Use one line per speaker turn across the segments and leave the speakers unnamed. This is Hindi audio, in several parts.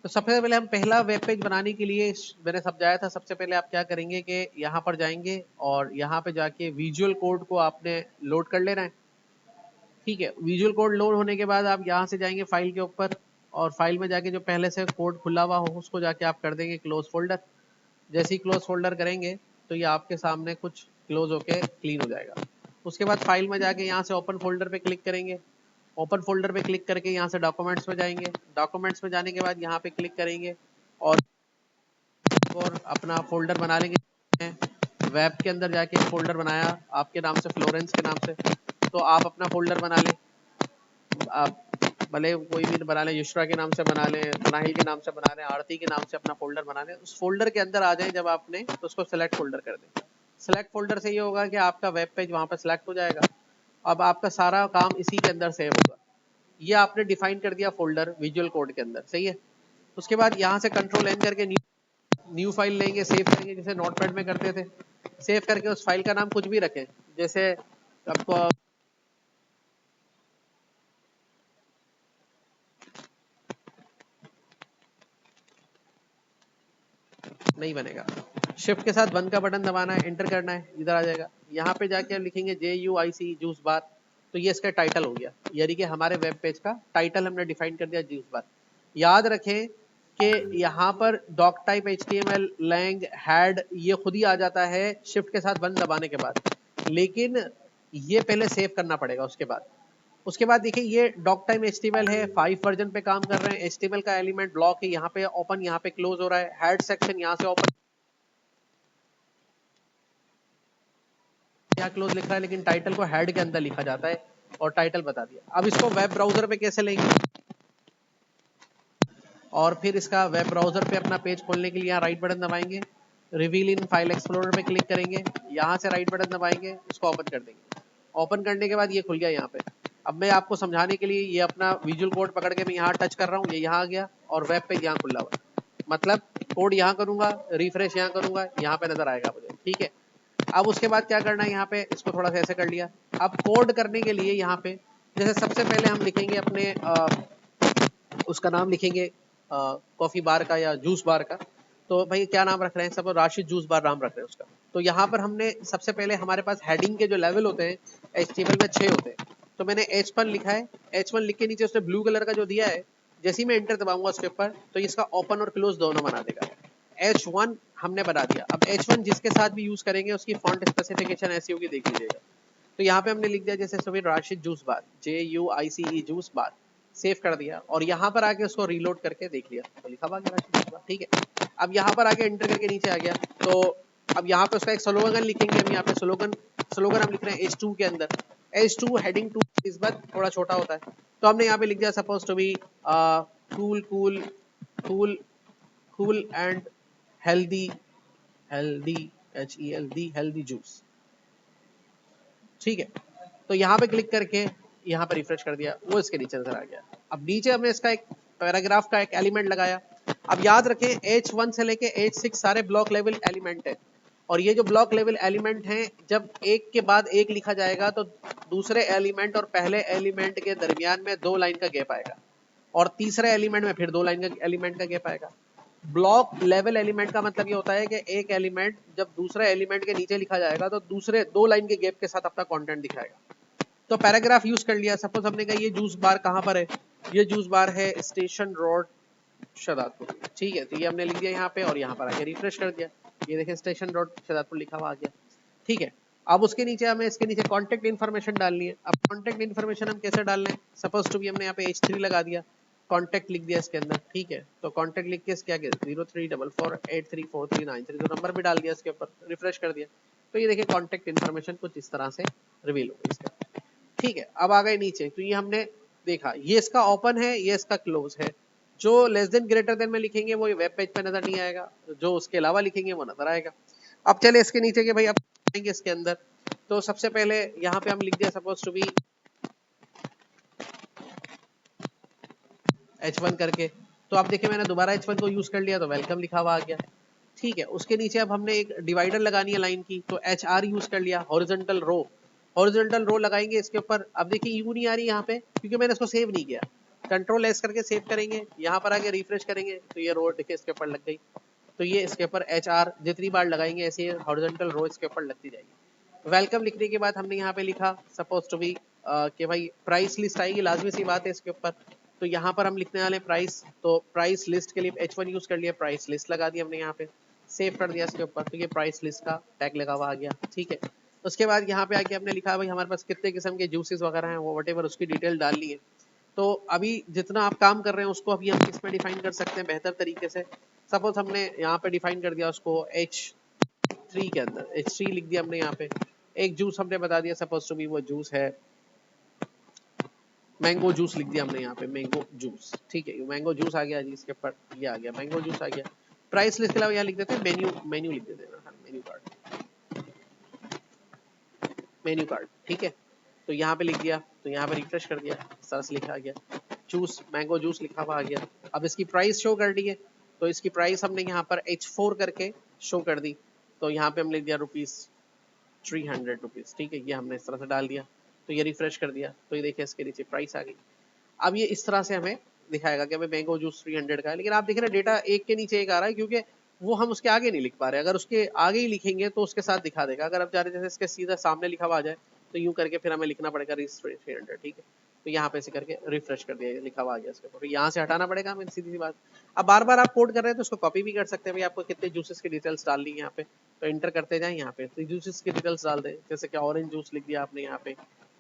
तो सबसे पहले हम पहला वेब पेज बनाने के लिए मैंने समझाया था, सबसे पहले आप क्या करेंगे कि यहाँ पर जाएंगे और यहाँ पे जाके विजुअल कोड को आपने लोड कर लेना है। ठीक है, विजुअल कोड लोड होने के बाद आप यहाँ से जाएंगे फाइल के ऊपर और फाइल में जाके जो पहले से कोड खुला हुआ हो उसको जाके आप कर देंगे क्लोज फोल्डर। जैसे ही क्लोज फोल्डर करेंगे तो ये आपके सामने कुछ क्लोज होके क्लीन हो जाएगा। उसके बाद फाइल में जाके यहाँ से ओपन फोल्डर पे क्लिक करेंगे। ओपन फोल्डर पे क्लिक करके यहाँ से डॉक्यूमेंट्स में जाएंगे। डॉक्यूमेंट्स में जाने के बाद यहाँ पे क्लिक करेंगे और अपना फोल्डर बना लेंगे। वेब के अंदर जाके एक फोल्डर बनाया आपके नाम से, फ्लोरेंस के नाम से, तो आप अपना फोल्डर बना लें। आप भले कोई भी बना लें, युश्रा के नाम से बना लें, मनाहिल के नाम से बना लें, आरती के नाम से अपना फोल्डर बना लें। उस फोल्डर के अंदर आ जाएं जब आपने, तो उसको सेलेक्ट फोल्डर कर दें। सेलेक्ट फोल्डर से ये होगा कि आपका वेब पेज वहां पर सिलेक्ट हो जाएगा। अब आपका सारा काम इसी के अंदर सेव होगा। ये आपने डिफाइन कर दिया फोल्डर विजुअल कोड के अंदर, सही है। उसके बाद यहाँ से कंट्रोल एन करके न्यू फाइल लेंगे, सेव करेंगे जैसे नोटपैड में करते थे। सेव करके उस फाइल का नाम कुछ भी रखें, जैसे आपको नहीं बनेगा। शिफ्ट के साथ 1 का बटन दबाना है, एंटर करना है, इधर आ जाएगा। यहाँ पे जाके आप लिखेंगे JUIC जूस बार, तो ये इसका टाइटल हो गया, यानी कि हमारे वेब पेज का टाइटल हमने डिफाइन कर दिया जूस बार। याद रखें कि यहाँ पर doctype HTML lang head ये खुद ही आ जाता है शिफ्ट के साथ 1 दबाने के बाद, लेकिन ये पहले सेव करना पड़ेगा उसके बाद। उसके बाद देखिए ये डॉक टाइम HTML है, 5 वर्जन पे काम कर रहे हैं। HTML का एलिमेंट ब्लॉक है, यहाँ पे ओपन, यहाँ पे क्लोज हो रहा है। हेड सेक्शन यहाँ से ओपन, यहाँ क्लोज लिख रहा है, लेकिन टाइटल को हेड के अंदर लिखा जाता है और टाइटल बता दिया। अब इसको वेब ब्राउजर पे कैसे लेंगे, और फिर इसका वेब ब्राउजर पे अपना पेज खोलने के लिए यहाँ राइट बटन दबाएंगे, रिवील इन फाइल एक्सप्लोरर पे क्लिक करेंगे, यहाँ से राइट बटन दबाएंगे, इसको ओपन कर देंगे। ओपन करने के बाद ये खुल गया यहाँ पे। अब मैं आपको समझाने के लिए ये अपना विजुअल कोड पकड़ के मैं यहाँ टच कर रहा हूँ, ये यहाँ आ गया और वेब पेज यहाँ खुला हुआ है। मतलब कोड यहाँ करूंगा, रिफ्रेश यहाँ करूंगा, यहाँ पे नजर आएगा मुझे। ठीक है, अब उसके बाद क्या करना है, यहाँ पे इसको थोड़ा सा ऐसे कर लिया। अब कोड करने के लिए यहाँ पे जैसे सबसे पहले हम लिखेंगे अपने उसका नाम लिखेंगे कॉफी बार का या जूस बार का। तो भाई क्या नाम रख रहे हैं, सब राशिद जूस बार नाम रख रहे हैं उसका। तो यहाँ पर हमने सबसे पहले हमारे पास हेडिंग के जो लेवल होते हैं HTML में 6 होते हैं, तो मैंने H1 लिखा है। H1 लिख के नीचे उसने ब्लू कलर का जो दिया है, जैसे ही मैं एंटर दबाऊंगा उसके ऊपर तो इसका ओपन और क्लोज दोनों बना देगा। H1 हमने बना दिया। अब H1 जिसके साथ भी यूज करेंगे उसकी फॉन्ट स्पेसिफिकेशन ऐसी होगी, देख लीजिएगा। तो यहाँ पे हमने लिख दिया जैसे सुबह राशिद जूस बार, JUICE जूस बार, सेव कर दिया और यहाँ पर आके उसको रीलोड करके देख लिया तो लिखा हुआ राशिद जूस बार। ठीक है, अब यहाँ पर आके एंटर करके नीचे आ गया। तो अब यहाँ पे उसका एक स्लोगन लिखेंगे हम। यहाँ पे स्लोगन स्लोगन हम लिख रहे हैं H2 के अंदर। H2 हेडिंग 2 इस बार थोड़ा छोटा होता है, तो हमने यहाँ पे लिख दिया suppose to be cool cool cool cool and healthy, healthy HELD healthy juice. ठीक है, तो यहाँ पे क्लिक करके यहाँ पे रिफ्रेश कर दिया, वो इसके नीचे नजर आ गया। अब नीचे हमने इसका एक पैराग्राफ का एक एलिमेंट लगाया। अब याद रखें H1 से लेके H6 सारे ब्लॉक लेवल एलिमेंट है, और ये जो ब्लॉक लेवल एलिमेंट हैं जब एक के बाद एक लिखा जाएगा तो दूसरे एलिमेंट और पहले एलिमेंट के दरमियान में 2 लाइन का गैप आएगा, और तीसरे एलिमेंट में फिर 2 लाइन का एलिमेंट का गैप आएगा। ब्लॉक लेवल एलिमेंट का मतलब ये होता है कि एक एलिमेंट जब दूसरे एलिमेंट के नीचे लिखा जाएगा तो दूसरे 2 लाइन के गैप के साथ अपना कंटेंट दिखाएगा। तो पैराग्राफ यूज कर लिया। सपोज हमने कहा ये जूस बार कहाँ पर है, ये जूस बार है स्टेशन रोड शहदादपुर। ठीक है, तो ये हमने लिख दिया यहाँ पे और यहाँ पर आके रिफ्रेश कर दिया, ये देखें स्टेशन रोड शहदादपुर लिखा हुआ आ गया। ठीक है, अब उसके नीचे हमें इसके नीचे कॉन्टेक्ट इन्फॉर्मेशन डालनी है। अब कॉन्टेक्ट इन्फॉर्मेशन हम कैसे डाल रहे हैं, सपोज टू भी हमने यहाँ पे H3 लगा दिया, कॉन्टेक्ट लिख दिया इसके अंदर। ठीक है, तो कॉन्टेक्ट लिख के क्या किया 0344834393, तो नंबर भी डाल दिया इसके ऊपर, रिफ्रेश कर दिया, तो ये देखिए कॉन्टेक्ट इन्फॉर्मेशन कुछ इस तरह से रिवील हो गई इसका। ठीक है, अब आ गए नीचे, तो ये हमने देखा ये इसका ओपन है, ये इसका क्लोज है। जो लेस देन ग्रेटर देन में लिखेंगे वो वेब पेज पे नजर नहीं आएगा, जो उसके अलावा लिखेंगे वो नजर आएगा। अब चले इसके नीचे के भाई अब आएंगे इसके अंदर। तो सबसे पहले यहाँ पे हम लिख दिया सपोज टू बी H1 करके, तो आप देखिए मैंने दोबारा H1 को यूज कर लिया तो वेलकम लिखा हुआ आ गया। ठीक है, उसके नीचे अब हमने एक डिवाइडर लगानी है लाइन की, तो HR यूज कर लिया, हॉरिजॉन्टल रो। हॉरिजॉन्टल रो लगाएंगे इसके ऊपर। अब देखिए यू नहीं आ रही यहाँ पे क्योंकि मैंने इसको सेव नहीं किया, कंट्रोल एस करके सेव करेंगे, यहाँ पर आके रिफ्रेश करेंगे तो ये रो देखिए इसके ऊपर लग गई। तो ये इसके ऊपर HR जितनी बार लगाएंगे ऐसे हॉरिजॉन्टल रो इसके ऊपर लगती जाएगी। वेलकम लिखने के बाद हमने यहाँ पे लिखा सपोज टू बी कि भाई प्राइस लिस्ट आएगी, लाजमी सी बात है इसके ऊपर। तो यहाँ पर हम लिखने वाले प्राइस, तो प्राइस लिस्ट के लिए H1 यूज कर लिया, प्राइस लिस्ट लगा दी हमने यहाँ पे, सेव कर दिया इसके ऊपर। तो ये प्राइस लिस्ट का टैग लगा हुआ आ गया, ठीक है। उसके बाद यहाँ पे आके हमने लिखा भाई हमारे पास कितने किस्म के जूसेस वगैरह हैं, वो वटेवर उसकी डिटेल डाल ली है। तो अभी जितना आप काम कर रहे हैं उसको अभी हम किसमें डिफाइन कर सकते हैं बेहतर तरीके से। सपोज हमने यहाँ पे डिफाइन कर दिया उसको H3 के अंदर, H3 लिख दिया हमने यहाँ पे। एक जूस हमने बता दिया सपोज टू बी वो जूस है मैंगो जूस, लिख दिया हमने यहाँ पे मैंगो जूस, ठीक है। मैंगो जूस आ गया जी, इसके ऊपर ये आ गया मैंगो जूस आ गया। प्राइस लिस्ट के अलावा यहाँ लिख देते हैं मेन्यू लिख देते हैं, मेन्यू कार्ड, ठीक है। तो यहाँ पे लिख दिया, तो यहाँ पे रिफ्रेश कर दिया, इस तरह से लिखा आ गया जूस, मैंगो जूस लिखा हुआ आ गया। अब इसकी प्राइस शो कर दी है, तो इसकी प्राइस हमने यहाँ पर H4 करके शो कर दी। तो यहाँ पे हम लिख दिया ₹300, ठीक है। ये हमने इस तरह से डाल दिया, तो ये रिफ्रेश कर दिया, तो ये देखिए इसके नीचे प्राइस आ गई। अब ये इस तरह से हमें दिखाएगा कि हमें मैंगो जूस 300 का है, लेकिन आप देख रहे हैं डेटा एक के नीचे एक आ रहा है, क्योंकि वो हम उसके आगे नहीं लिख पा रहे। अगर उसके आगे ही लिखेंगे तो उसके साथ दिखा देगा। अगर आप चाह रहे जैसे इसके सीधा सामने लिखा हुआ आ जाए तो यूं करके फिर हमें लिखना पड़ेगा 300, ठीक है। तो यहाँ पे ऐसे करके रिफ्रेश कर दिया, लिखा हुआ आ गया इसके ऊपर, यहाँ से हटाना पड़ेगा हमें, सीधी सी बात। अब बार बार आप कोड कर रहे हैं तो उसको कॉपी भी कर सकते हैं, भाई आपको कितने जूसेस की डिटेल्स डालनी है यहाँ पे, तो इंटर करते जाए यहाँ पे, तो जूसेस की डिटेल्स डाल दें। जैसे कि ऑरेंज जूस लिख दिया आपने यहाँ पे,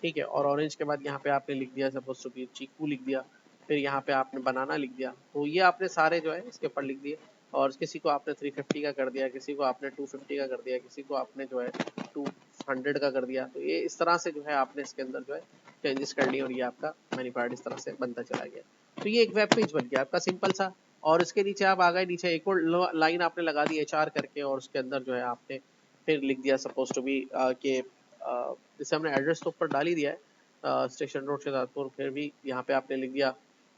ठीक है। और ऑरेंज के बाद यहाँ पे आपने लिख दिया सपोज टू बी चीकू लिख दिया, फिर यहाँ पे आपने बनाना लिख दिया। तो ये आपने सारे जो है इसके ऊपर लिख दिए। और किसी को आपने 350 का कर दिया, किसी को आपने 250 का कर दिया, किसी को आपने जो है 200 का कर दिया। तो ये इस तरह से जो है आपने इसके अंदर जो है चेंजेस कर ली, और ये आपका मेन्यू कार्ड इस तरह से बनता चला गया। तो ये एक वेब पेज बन गया आपका सिंपल सा। और इसके नीचे आप आ गए, नीचे एक और लाइन आपने लगा दी HR करके, और उसके अंदर जो है आपने फिर लिख दिया सपोज टू बी के जैसे हमने एड्रेस तो ऊपर डाल ही दिया है स्टेशन रोड शहजादपुर, फिर भी यहाँ पे आपने लिख दिया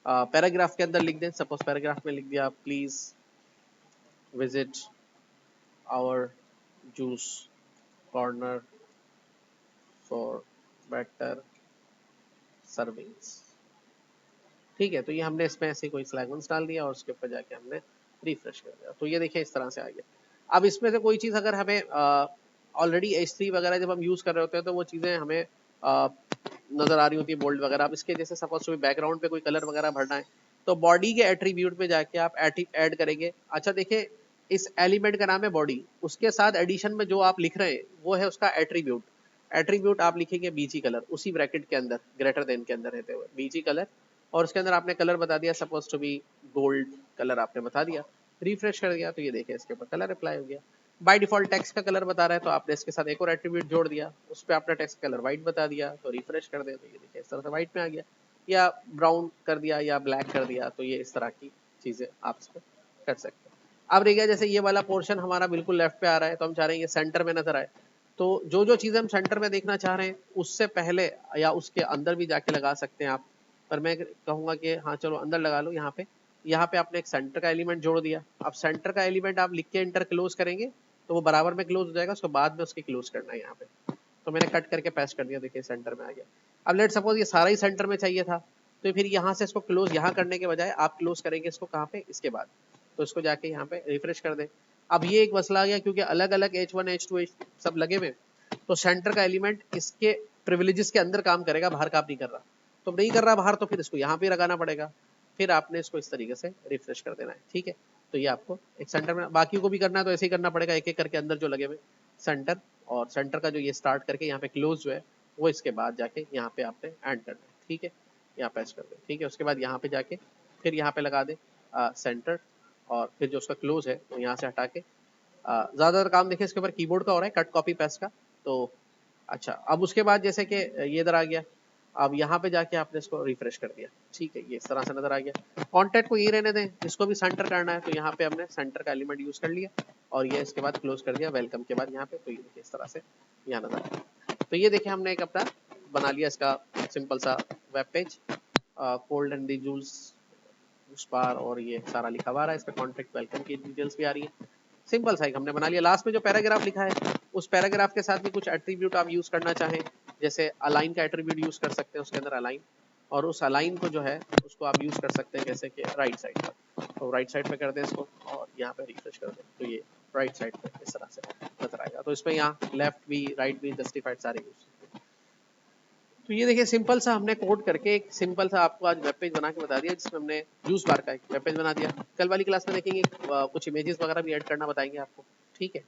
पैराग्राफ के अंदर लिख दें। सपोज पैराग्राफ में लिख दिया please visit our juice corner for better servings, ठीक है। तो ये हमने इसमें ऐसे कोई स्लैगन्स डाल दिया और उसके ऊपर जाके हमने रिफ्रेश कर दिया, तो ये देखिए इस तरह से आ गया। अब इसमें से कोई चीज़ अगर हमें ऑलरेडी H3 वगैरह जब हम यूज़ कर रहे होते हैं तो वो चीज़ें हमें नज़र आ रही होती है बोल्ड वगैरह। अब इसके जैसे सपोज टू बैकग्राउंड पे कोई कलर वगैरह भरना है तो बॉडी के एट्रीब्यूट पे जाके आप ऐड करेंगे। अच्छा देखिए, इस एलिमेंट का नाम है बॉडी, उसके साथ एडिशन में जो आप लिख रहे हैं वो है उसका एट्रीब्यूट। एट्रीब्यूट आप लिखेंगे BG कलर, उसी ब्रैकेट के अंदर ग्रेटर देन के अंदर रहते हुए BG कलर, और उसके अंदर आपने कलर बता दिया suppose to be gold colour आपने बता दिया। रिफ्रेश कर दिया तो ये देखिए इसके ऊपर कलर अप्लाई हो गया। बाय डिफॉल्ट टेक्स्ट का कलर बता रहा है तो आपने इसके साथ एक और एट्रीब्यूट जोड़ दिया, उस पर आपने टेक्स्ट कलर व्हाइट बता दिया, तो रिफ्रेश कर दे तो ये देखिए इस तरह से व्हाइट में आ गया, या ब्राउन कर दिया या ब्लैक कर दिया। तो ये इस तरह की चीजें आप इसमें कर सकते हैं। अब रह गया जैसे ये वाला पोर्शन हमारा बिल्कुल लेफ्ट पे आ रहा है, तो हम चाह रहे हैं ये सेंटर में नजर आए। तो जो जो चीजें हम सेंटर में देखना चाह रहे हैं उससे पहले या उसके अंदर भी जाके लगा सकते हैं आप, पर मैं कहूंगा कि हाँ चलो अंदर लगा लो। यहाँ पे आपने एक सेंटर का एलिमेंट जोड़ दिया। अब सेंटर का एलिमेंट आप लिख के इंटर क्लोज करेंगे तो वो बराबर में क्लोज हो जाएगा, उसको बाद में उसके क्लोज करना है यहाँ पे। तो मैंने कट करके पेस्ट कर दिया, देखिए सेंटर में आ गया। अब लेट सपोज ये सारा ही सेंटर में चाहिए था, तो फिर यहाँ से इसको क्लोज यहाँ करने के बजाय आप क्लोज करेंगे इसको कहाँ पे, इसके बाद। तो इसको जाके यहाँ पे रिफ्रेश कर दें। अब ये एक मसला आ गया क्योंकि अलग अलग H1 H2 सब लगे हुए, तो सेंटर का एलिमेंट इसके प्रिविलेजेस के अंदर काम करेगा, बाहर काम नहीं कर रहा। तो नहीं कर रहा बाहर, तो फिर इसको यहाँ पे लगाना पड़ेगा। फिर आपने इसको इस तरीके से रिफ्रेश कर देना है, ठीक है। तो ये आपको एक सेंटर में, बाकी को भी करना है तो ऐसे ही करना पड़ेगा, एक एक करके अंदर जो लगे हुए सेंटर, और सेंटर का जो ये स्टार्ट करके यहाँ पे क्लोज जो है वो इसके बाद जाके यहाँ पे आपने ऐड करना है, ठीक है। यहाँ पेस्ट कर दे, ठीक है। उसके बाद यहाँ पे जाके फिर यहाँ पे लगा दे सेंटर, और फिर जो उसका क्लोज है तो यहाँ से हटा के ज्यादातर काम देखिए इसके ऊपर कीबोर्ड का हो रहा है, कट कॉपी पेस्ट का। तो अच्छा, अब उसके बाद जैसे कि ये इधर आ गया, अब यहाँ पे जाके आपने इसको रिफ्रेश कर दिया, ठीक है। ये इस तरह से नजर आ गया। कॉन्टेक्ट को ये रहने दें, इसको भी सेंटर करना है तो यहाँ पे हमने सेंटर का एलिमेंट यूज कर लिया, और ये इसके बाद क्लोज कर दिया वेलकम के बाद यहाँ पे। तो ये देखिए इस तरह से यहाँ नजर आ गया। तो ये देखिए हमने एक अपना बना लिया इसका सिंपल सा web page, cold and the juice उस बार, और ये सारा लिखा हुआ रहा है, इस पे कॉन्टेक्ट वेलकम की डिटेल्स भी आ रही है। सिंपल सा एक हमने बना लिया। लास्ट में जो पैराग्राफ लिखा है उस पैराग्राफ के साथ भी कुछ एट्रीब्यूट आप यूज करना चाहें, जैसे अलाइन का एट्रीब्यूट यूज कर सकते हैं उसके अंदर अलाइन, और उस अलाइन को जो है उसको आप यूज कर सकते हैं कैसे कि राइट साइड पर। तो राइट साइड पे कर दें इसको और यहाँ पे रिफ्रेश कर दें तो ये राइट साइड पे इस तरह से नजर आएगा। तो इसमें यहाँ लेफ्ट भी राइट भी जस्टिफाइड सारे यूज। तो ये देखिए सिंपल सा हमने कोड करके एक सिंपल सा आपको आज वेब पेज बना के बता दिया जिसमें हमने जूस बार का एक वेब पेज बना दिया। कल वाली क्लास में देखेंगे कुछ इमेजेस वगैरह भी ऐड करना बताएंगे आपको। ठीक है।